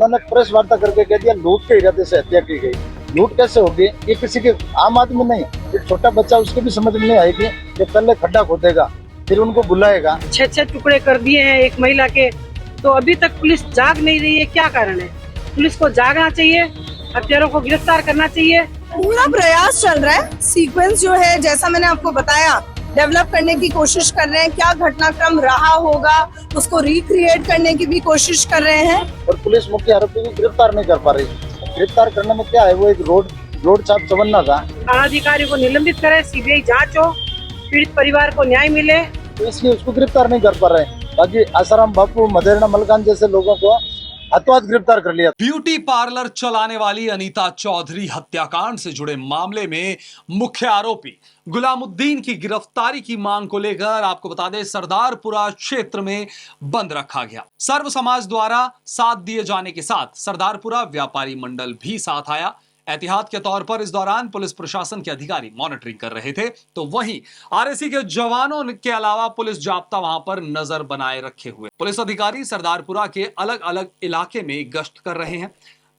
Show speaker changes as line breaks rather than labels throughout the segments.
उन्होंने प्रेस वार्ता करके कह दिया लूट के इरादे से हत्या की गई। लूट कैसे होगी? ये किसी के आम आदमी नहीं, एक छोटा बच्चा, उसके भी समझ में नहीं आएगी कि पहले खड्डा खोदेगा फिर उनको बुलाएगा।
6 टुकड़े कर दिए हैं एक महिला के, तो अभी तक पुलिस जाग नहीं रही है। क्या कारण है? पुलिस को जागना चाहिए, हत्यारों को गिरफ्तार करना चाहिए।
पूरा प्रयास चल रहा है। सीक्वेंस जो है, जैसा मैंने आपको बताया, डेवलप करने की कोशिश कर रहे हैं। क्या घटनाक्रम रहा होगा उसको रिक्रिएट करने की भी कोशिश कर रहे हैं।
और पुलिस मुख्य आरोपी को गिरफ्तार नहीं कर पा रही। गिरफ्तार करने में क्या है, वो एक रोड छाप चवन्ना था।
थानाधिकारी को निलंबित करे, सीबीआई जांच हो, पीड़ित परिवार को न्याय मिले,
तो इसलिए उसको गिरफ्तार नहीं कर पा रहे हैं। बाकी आसाराम बापू, मदेरणा मलकान जैसे लोगों को हाथों हाथ गिरफ्तार कर लिया।
ब्यूटी पार्लर चलाने वाली अनीता चौधरी हत्याकांड से जुड़े मामले में मुख्य आरोपी गुलामुद्दीन की गिरफ्तारी की मांग को लेकर आपको बता दें, सरदारपुरा क्षेत्र में बंद रखा गया। सर्व समाज द्वारा साथ दिए जाने के साथ सरदारपुरा व्यापारी मंडल भी साथ आया। एहतियात के तौर पर इस दौरान पुलिस प्रशासन के अधिकारी मॉनिटरिंग कर रहे थे, तो वहीं आरएसी के जवानों के अलावा पुलिस जाब्ता वहां पर नजर बनाए रखे हुए। पुलिस अधिकारी सरदारपुरा के अलग अलग इलाके में गश्त कर रहे हैं।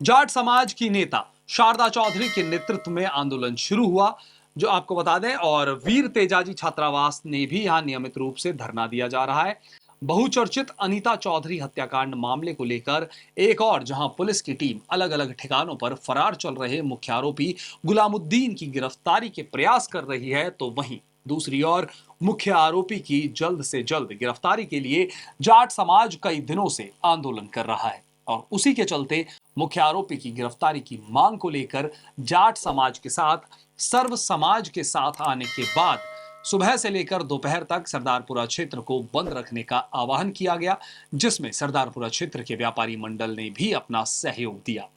जाट समाज की नेता शारदा चौधरी के नेतृत्व में आंदोलन शुरू हुआ, जो आपको बता दें, और वीर तेजाजी छात्रावास ने भी यहां नियमित रूप से धरना दिया जा रहा है। बहुचर्चित अनीता चौधरी हत्याकांड मामले को लेकर एक और जहां पुलिस की टीम अलग अलग ठिकानों पर फरार चल रहे मुख्य आरोपी गुलामुद्दीन की गिरफ्तारी के प्रयास कर रही है, तो वहीं दूसरी ओर मुख्य आरोपी की जल्द से जल्द गिरफ्तारी के लिए जाट समाज कई दिनों से आंदोलन कर रहा है। और उसी के चलते मुख्य आरोपी की गिरफ्तारी की मांग को लेकर जाट समाज के साथ सर्व समाज के साथ आने के बाद सुबह से लेकर दोपहर तक सरदारपुरा क्षेत्र को बंद रखने का आह्वान किया गया, जिसमें सरदारपुरा क्षेत्र के व्यापारी मंडल ने भी अपना सहयोग दिया।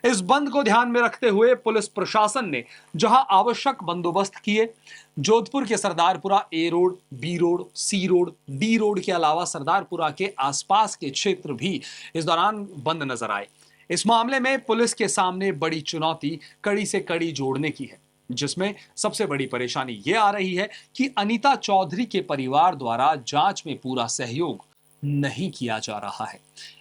इस बंद को ध्यान में रखते हुए पुलिस प्रशासन ने जहां आवश्यक बंदोबस्त किए, जोधपुर के सरदारपुरा ए रोड, बी रोड, सी रोड, डी रोड के अलावा सरदारपुरा के आसपास के क्षेत्र भी इस दौरान बंद नजर आए। इस मामले में पुलिस के सामने बड़ी चुनौती कड़ी से कड़ी जोड़ने की है, जिसमें सबसे बड़ी परेशानी यह आ रही है कि अनीता चौधरी के परिवार द्वारा जांच में पूरा सहयोग नहीं किया जा रहा है।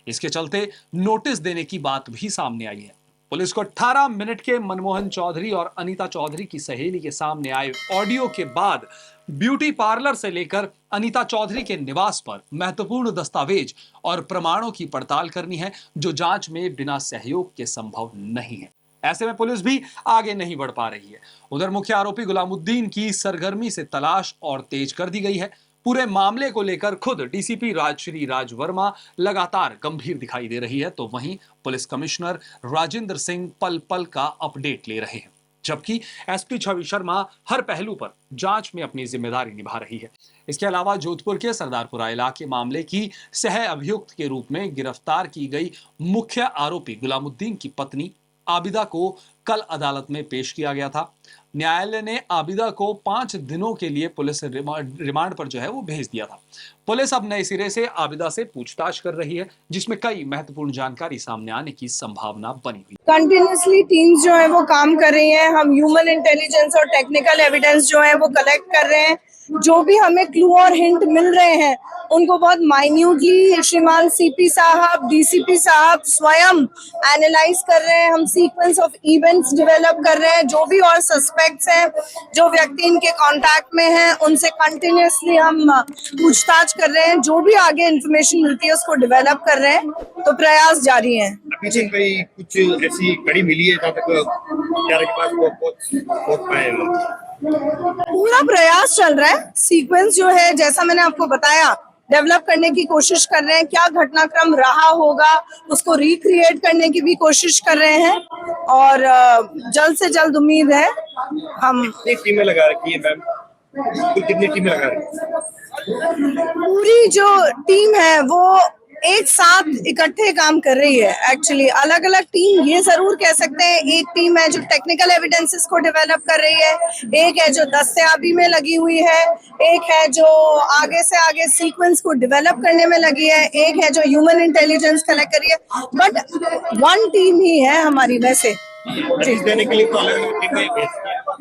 इसके चलते नोटिस देने की बात भी सामने आई है। पुलिस को 18 मिनट के मनमोहन चौधरी और अनीता चौधरी की सहेली के सामने आए ऑडियो के बाद ब्यूटी पार्लर से लेकर अनीता चौधरी के निवास पर महत्वपूर्ण दस्तावेज और प्रमाणों की पड़ताल करनी है, जो जांच में बिना सहयोग के संभव नहीं है। ऐसे में पुलिस भी आगे नहीं बढ़ पा रही है। उधर मुख्य आरोपी गुलामुद्दीन की सरगर्मी से तलाश और तेज कर दी गई है। पूरे मामले को लेकर खुद डीसीपी राजश्री राज वर्मा लगातार गंभीर दिखाई दे रही है, तो वहीं पुलिस कमिश्नर राजेंद्र सिंह पल पल का अपडेट ले रहे हैं, जबकि एसपी छवि शर्मा हर पहलू पर जांच में अपनी जिम्मेदारी निभा रही है। इसके अलावा जोधपुर के सरदारपुरा इलाके मामले की सह अभियुक्त के रूप में गिरफ्तार की गई मुख्य आरोपी गुलामुद्दीन की पत्नी आबिदा को कल अदालत में पेश किया गया था। न्यायालय ने आबिदा को 5 दिनों के लिए पुलिस रिमांड पर जो है वो भेज दिया था। पुलिस अब नए सिरे से आबिदा से पूछताछ कर रही है, जिसमें कई महत्वपूर्ण जानकारी सामने आने की संभावना बनी हुई।
कंटिन्यूसली टीम्स जो है वो काम कर रही हैं। हम ह्यूमन इंटेलिजेंस और टेक्निकल एविडेंस जो है वो कलेक्ट कर रहे हैं। जो भी हमें क्लू और हिंट मिल रहे हैं उनको बहुत माइन्यूटली श्रीमान सीपी साहब, डीसीपी साहब स्वयं एनालाइज कर रहे हैं। हम सीक्वेंस ऑफ इवेंट्स डेवलप कर रहे हैं। जो भी और सस्पेक्ट्स हैं, जो व्यक्ति इनके कांटेक्ट में हैं, उनसे कंटिन्यूसली हम पूछताछ कर रहे हैं। जो भी आगे इंफॉर्मेशन मिलती है उसको डेवलप कर रहे हैं, तो प्रयास जारी है।
अभी तक कई कुछ ऐसी कड़ी मिली है जहाँ तक के पास पहुंच पाए हैं।
पूरा प्रयास चल रहा है। सीक्वेंस जो है, जैसा मैंने आपको बताया, डेवलप करने की कोशिश कर रहे हैं। क्या घटनाक्रम रहा होगा उसको रिक्रिएट करने की भी कोशिश कर रहे हैं, और जल्द से जल्द उम्मीद है हम।
कितनी टीमें लगा रखी है मैम? कितनी टीमें लगा रखी है?
पूरी जो टीम है वो एक साथ इकट्ठे काम कर रही है। एक्चुअली अलग अलग टीम ये जरूर कह सकते हैं। एक टीम है जो टेक्निकल एविडेंसेस को डेवलप कर रही है, एक है जो दस्तयाबी में लगी हुई है, एक है जो आगे से आगे सीक्वेंस को डेवलप करने में लगी है, एक है जो ह्यूमन इंटेलिजेंस कलेक्ट कर रही है। बट वन टीम ही है हमारी वैसे।
देने के लिए तो अलग अलग टीमें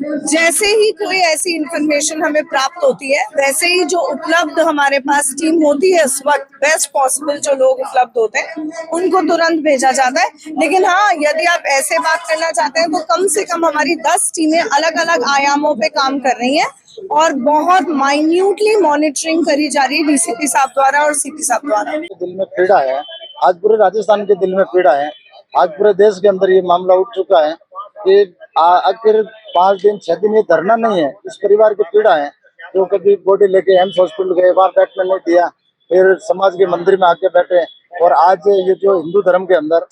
जैसे ही कोई ऐसी इंफॉर्मेशन हमें प्राप्त होती है, वैसे ही जो उपलब्ध हमारे पास टीम होती है उस वक्त बेस्ट पॉसिबल जो लोग उपलब्ध होते हैं उनको तुरंत भेजा जाता है। लेकिन हाँ, यदि आप ऐसे बात करना चाहते हैं तो कम से कम हमारी 10 टीमें अलग अलग आयामों पे काम कर रही हैं और बहुत माइन्यूटली मॉनिटरिंग करी जा रही है डीसीपी साहब द्वारा और सीपी साहब द्वारा।
दिल में पीड़ा है, आज पूरे राजस्थान के दिल में पीड़ा है, आज पूरे देश के अंदर ये मामला उठ चुका है कि आखिर 5 दिन 6 दिन ये धरना नहीं है, इस परिवार की पीड़ा है जो कभी बॉडी लेके एम्स हॉस्पिटल गए, वहां बैठने नहीं दिया, फिर समाज के मंदिर में आके बैठे, और आज ये जो हिंदू धर्म के अंदर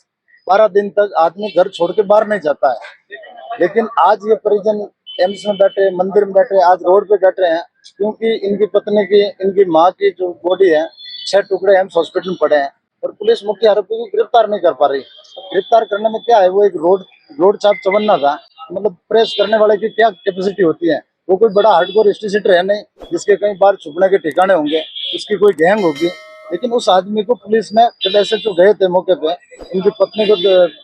12 दिन तक आदमी घर छोड़ के बाहर नहीं जाता है, लेकिन आज ये परिजन एम्स में बैठे, मंदिर में बैठे, आज रोड पे बैठे हैं क्योंकि इनकी पत्नी की, इनकी माँ की जो बॉडी है 6 टुकड़े एम्स हॉस्पिटल में पड़े हैं और पुलिस मुख्य आरोपी को गिरफ्तार नहीं कर पा रही। गिरफ्तार करने में क्या है, वो एक रोड छाप चवन्ना था, मतलब प्रेस करने वाले की क्या कैपेसिटी होती है, वो कोई बड़ा हार्डकोर स्टेशन है नहीं जिसके कई बार छुपने के ठिकाने होंगे, उसकी कोई गैंग होगी। लेकिन उस आदमी को पुलिस ने जब ऐसे जो गए थे मौके पे, उनकी पत्नी को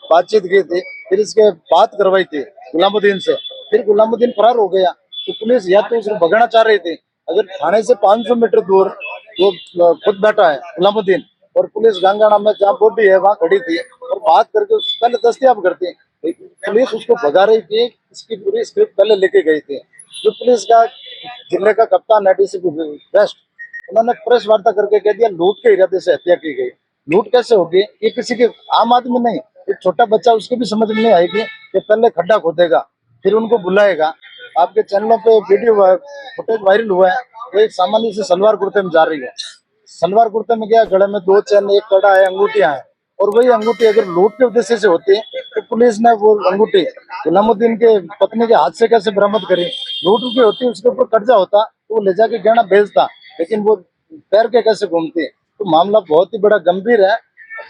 बातचीत की थी, फिर इसके बात करवाई थी गुलामुद्दीन से, फिर गुलामुद्दीन फरार हो गया, तो पुलिस या तो उसको भगाना चाह रही थी, अगर थाने से 500 मीटर दूर वो खुद बैठा है गुलामुद्दीन, और पुलिस गंगाना में जहाँ बॉडी है वहाँ खड़ी थी और बात करके पहले दस्तयाब करती, पुलिस उसको भगा रही थी, इसकी पूरी स्क्रिप्ट पहले लेके गई थी। जो पुलिस का जिले का कप्तान है डीसीपी वेस्ट, उन्होंने प्रेस वार्ता करके कह दिया लूट के इरादे से हत्या की गई। लूट कैसे होगी, ये किसी के आम आदमी नहीं, एक छोटा बच्चा, उसके भी समझ में नहीं आएगी कि पहले खड्डा खोदेगा फिर उनको बुलाएगा। आपके चैनलों पे वीडियो फुटेज वायरल हुआ है, वो एक सामान्य से सलवार कुर्ते में जा रही है, सलवार कुर्ते में क्या, गले में 2 चैन, एक कड़ा है, अंगूठियां हैं, और वही अंगूठी अगर लूट के उद्देश्य से होती तो पुलिस ने वो अंगूठी गुलामुद्दीन के पत्नी के हाथ से कैसे बरामद करी। लूट की होती, उसके ऊपर कब्जा होता तो वो ले जाके गहना बेचता, लेकिन वो पैर के कैसे घूमती। तो मामला बहुत ही बड़ा गंभीर है,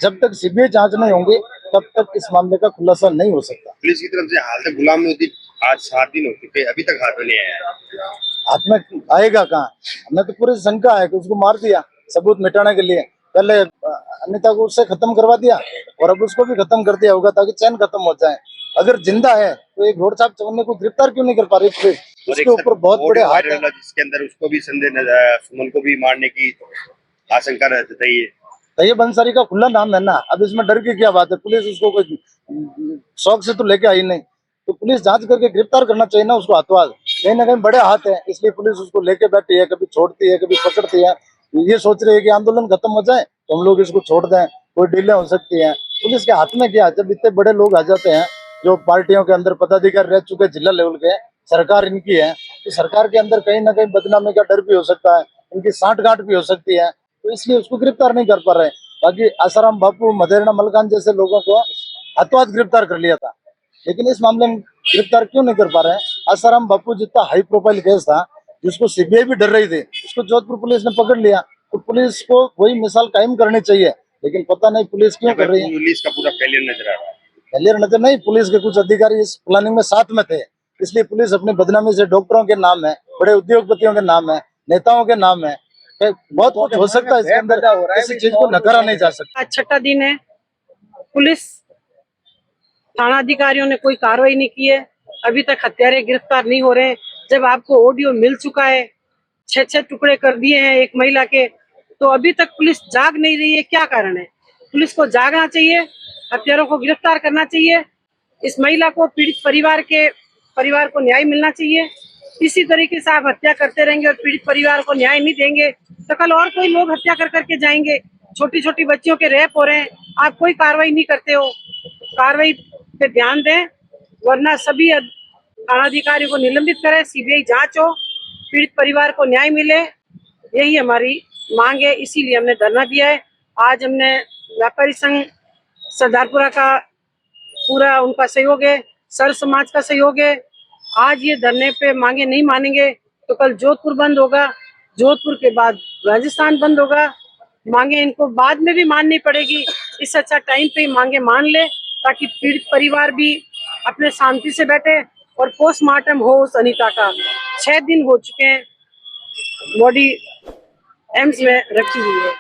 जब तक सीबीआई जांच नहीं होंगी तब तक इस मामले का खुलासा नहीं हो सकता।
पुलिस की तरफ से हाल तक गुलामुद्दीन आज 7 दिन हो चुके, अभी तक हाथ में नहीं आया।
हाथ में आएगा कहाँ, हमें तो पूरी शंका है कि उसको मार दिया सबूत मिटाने के लिए, पहले अनिता को उससे खत्म करवा दिया और अब उसको भी खत्म कर दिया होगा ताकि चैन खत्म हो जाए। अगर जिंदा है तो एक रोड छाप चवन्ने को गिरफ्तार क्यों नहीं कर पा रही पुलिस, उसके ऊपर बहुत बड़े हाथ है,
जिसके अंदर उसको भी संदेह, सुमन को भी मारने की आशंका रहती है।
तैयब अंसारी का खुला नाम है ना, अब इसमें डर की क्या बात है, पुलिस उसको कोई शौक से तो लेके आई नहीं, तो पुलिस जांच करके गिरफ्तार करना चाहिए ना उसको, हाथों कहीं ना कहीं बड़े हाथ है, इसलिए पुलिस उसको लेके बैठी है, कभी छोड़ती है कभी पकड़ती है, ये सोच रही है कि आंदोलन खत्म हो जाए तो हम लोग इसको छोड़ दें, कोई डीले हो सकती है। पुलिस के हाथ में क्या, जब इतने बड़े लोग आ जाते हैं जो पार्टियों के अंदर पदाधिकारी रह चुके जिला लेवल के, सरकार इनकी है, तो सरकार के अंदर कहीं ना कहीं बदनामी का डर भी हो सकता है, इनकी सांठगांठ भी हो सकती है, तो इसलिए उसको गिरफ्तार नहीं कर पा रहे। बाकी आसाराम बापू, मदेरणा मलकान जैसे लोगों को हाथों हाथ गिरफ्तार कर लिया था, लेकिन इस मामले में गिरफ्तार क्यों नहीं कर पा रहे हैं। आसाराम बापू जितना हाई प्रोफाइल केस था जिसको सीबीआई भी डर रही थी, उसको जोधपुर पुलिस ने पकड़ लिया, तो पुलिस को वही मिसाल कायम करनी चाहिए, लेकिन पता नहीं पुलिस क्यों कर रही है।
पुलिस का पूरा फेलियर नजर आ रहा है।
फेलियर नजर नहीं, पुलिस के कुछ अधिकारी इस प्लानिंग में साथ में थे, इसलिए पुलिस अपनी बदनामी से डॉक्टरों के नाम है, बड़े उद्योगपतियों के नाम है, नेताओं के नाम है, बहुत कुछ हो सकता है इसके अंदर, किसी चीज को नकारा नहीं जा सकता।
आज 6ठा दिन है, पुलिस थाना अधिकारियों ने कोई कार्रवाई नहीं की है, अभी तक हत्यारे गिरफ्तार नहीं हो रहे हैं। जब आपको ऑडियो मिल चुका है, 6 टुकड़े कर दिए हैं एक महिला के, तो अभी तक पुलिस जाग नहीं रही है, क्या कारण है। पुलिस को जागना चाहिए, हत्यारों को गिरफ्तार करना चाहिए, इस महिला को, पीड़ित परिवार को न्याय मिलना चाहिए। इसी तरीके से आप हत्या करते रहेंगे और पीड़ित परिवार को न्याय नहीं देंगे तो कल और कोई लोग हत्या कर करके जाएंगे। छोटी छोटी बच्चियों के रेप हो रहे हैं, आप कोई कार्रवाई नहीं करते हो। कार्रवाई पे ध्यान दें, वरना सभी थानाधिकारियों को निलंबित करें, सीबीआई जांच हो, पीड़ित परिवार को न्याय मिले, यही हमारी मांग है। इसीलिए हमने धरना दिया है। आज हमने व्यापारी संघ सरदारपुरा का पूरा उनका सहयोग है, सर समाज का सहयोग है। आज ये धरने पे मांगे नहीं मानेंगे तो कल जोधपुर बंद होगा, जोधपुर के बाद राजस्थान बंद होगा। मांगे इनको बाद में भी माननी पड़ेगी, इससे अच्छा टाइम पे ही मांगे मान ले, ताकि पीड़ित परिवार भी अपने शांति से बैठे और पोस्टमार्टम हो उस अनीता का। 6 दिन हो चुके हैं, बॉडी एम्स में रखी हुई है।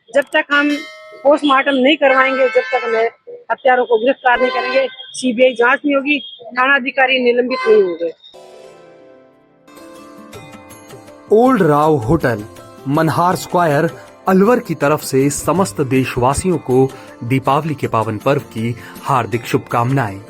जब तक हम पोस्टमार्टम नहीं करवाएंगे, जब तक हमें हत्यारों को गिरफ्तार नहीं करेंगे, सीबीआई जांच नहीं होगी, थाना अधिकारी निलंबित नहीं होंगे।
Old Rao hotel, Manhar square, Alwar की तरफ से समस्त देशवासियों को दीपावली के पावन पर्व की हार्दिक शुभकामनाएं।